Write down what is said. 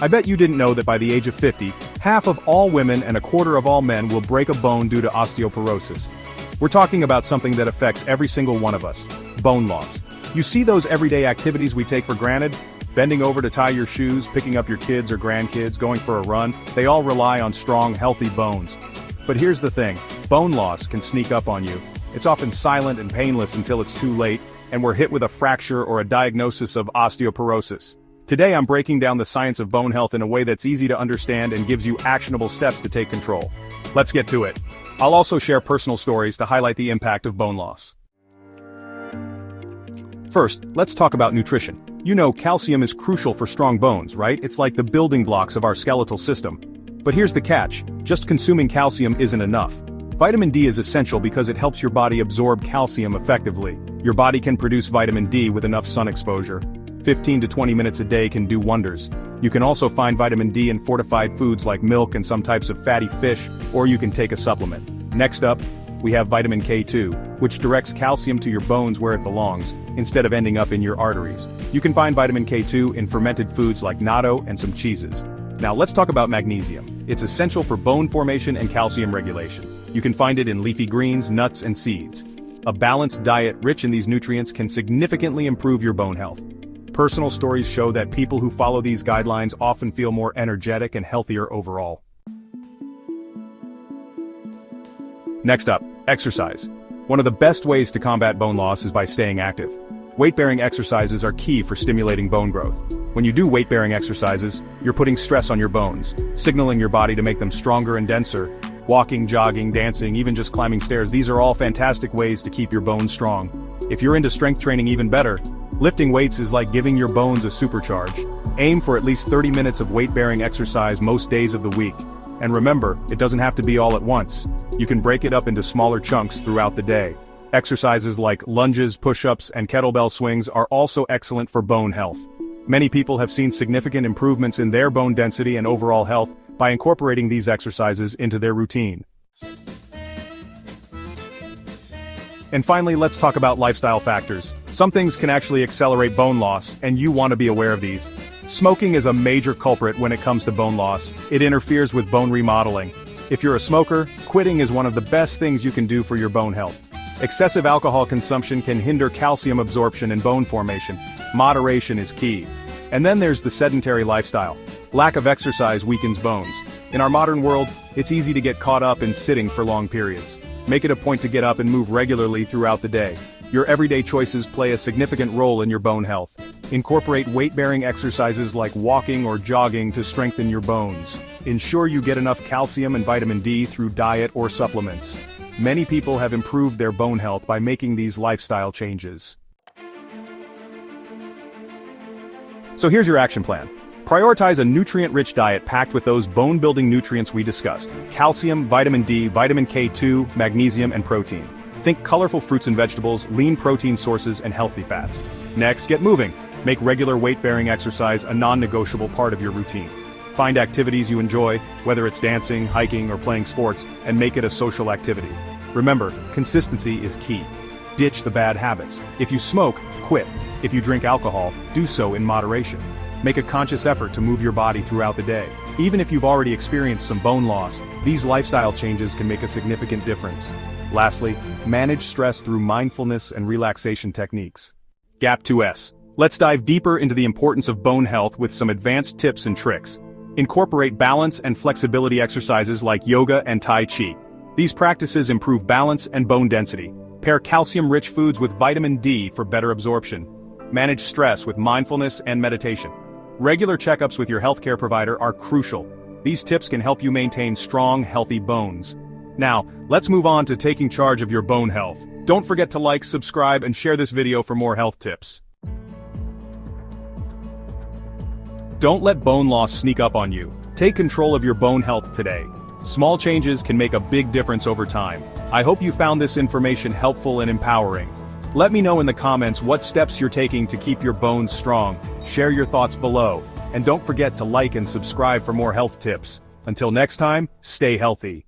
I bet you didn't know that by the age of 50, half of all women and a quarter of all men will break a bone due to osteoporosis. We're talking about something that affects every single one of us: bone loss. You see those everyday activities we take for granted? Bending over to tie your shoes, picking up your kids or grandkids, going for a run, they all rely on strong, healthy bones. But here's the thing, bone loss can sneak up on you. It's often silent and painless until it's too late, and we're hit with a fracture or a diagnosis of osteoporosis. Today I'm breaking down the science of bone health in a way that's easy to understand and gives you actionable steps to take control. Let's get to it. I'll also share personal stories to highlight the impact of bone loss. First, let's talk about nutrition. You know, calcium is crucial for strong bones, right? It's like the building blocks of our skeletal system. But here's the catch, just consuming calcium isn't enough. Vitamin D is essential because it helps your body absorb calcium effectively. Your body can produce vitamin D with enough sun exposure. 15 to 20 minutes a day can do wonders. You can also find vitamin D in fortified foods like milk and some types of fatty fish, or you can take a supplement. Next up, we have vitamin K2, which directs calcium to your bones where it belongs, instead of ending up in your arteries. You can find vitamin K2 in fermented foods like natto and some cheeses. Now let's talk about magnesium. It's essential for bone formation and calcium regulation. You can find it in leafy greens, nuts, and seeds. A balanced diet rich in these nutrients can significantly improve your bone health. Personal stories show that people who follow these guidelines often feel more energetic and healthier overall. Next up, exercise. One of the best ways to combat bone loss is by staying active. Weight-bearing exercises are key for stimulating bone growth. When you do weight-bearing exercises, you're putting stress on your bones, signaling your body to make them stronger and denser. Walking, jogging, dancing, even just climbing stairs, these are all fantastic ways to keep your bones strong. If you're into strength training, even better. Lifting weights is like giving your bones a supercharge. Aim for at least 30 minutes of weight-bearing exercise most days of the week. And remember, it doesn't have to be all at once. You can break it up into smaller chunks throughout the day. Exercises like lunges, push-ups, and kettlebell swings are also excellent for bone health. Many people have seen significant improvements in their bone density and overall health by incorporating these exercises into their routine. And finally, let's talk about lifestyle factors. Some things can actually accelerate bone loss, and you want to be aware of these. Smoking is a major culprit when it comes to bone loss. It interferes with bone remodeling. If you're a smoker, quitting is one of the best things you can do for your bone health. Excessive alcohol consumption can hinder calcium absorption and bone formation. Moderation is key. And then there's the sedentary lifestyle. Lack of exercise weakens bones. In our modern world, it's easy to get caught up in sitting for long periods. Make it a point to get up and move regularly throughout the day. Your everyday choices play a significant role in your bone health. Incorporate weight-bearing exercises like walking or jogging to strengthen your bones. Ensure you get enough calcium and vitamin D through diet or supplements. Many people have improved their bone health by making these lifestyle changes. So here's your action plan. Prioritize a nutrient-rich diet packed with those bone-building nutrients we discussed: calcium, vitamin D, vitamin K2, magnesium, and protein. Think colorful fruits and vegetables, lean protein sources, and healthy fats. Next, get moving. Make regular weight-bearing exercise a non-negotiable part of your routine. Find activities you enjoy, whether it's dancing, hiking, or playing sports, and make it a social activity. Remember, consistency is key. Ditch the bad habits. If you smoke, quit. If you drink alcohol, do so in moderation. Make a conscious effort to move your body throughout the day. Even if you've already experienced some bone loss, these lifestyle changes can make a significant difference. Lastly, manage stress through mindfulness and relaxation techniques. Gap 2S. Let's dive deeper into the importance of bone health with some advanced tips and tricks. Incorporate balance and flexibility exercises like yoga and Tai Chi. These practices improve balance and bone density. Pair calcium-rich foods with vitamin D for better absorption. Manage stress with mindfulness and meditation. Regular checkups with your healthcare provider are crucial. These tips can help you maintain strong, healthy bones. Now, let's move on to taking charge of your bone health. Don't forget to like, subscribe, and share this video for more health tips. Don't let bone loss sneak up on you. Take control of your bone health today. Small changes can make a big difference over time. I hope you found this information helpful and empowering. Let me know in the comments what steps you're taking to keep your bones strong. Share your thoughts below. And don't forget to like and subscribe for more health tips. Until next time, stay healthy.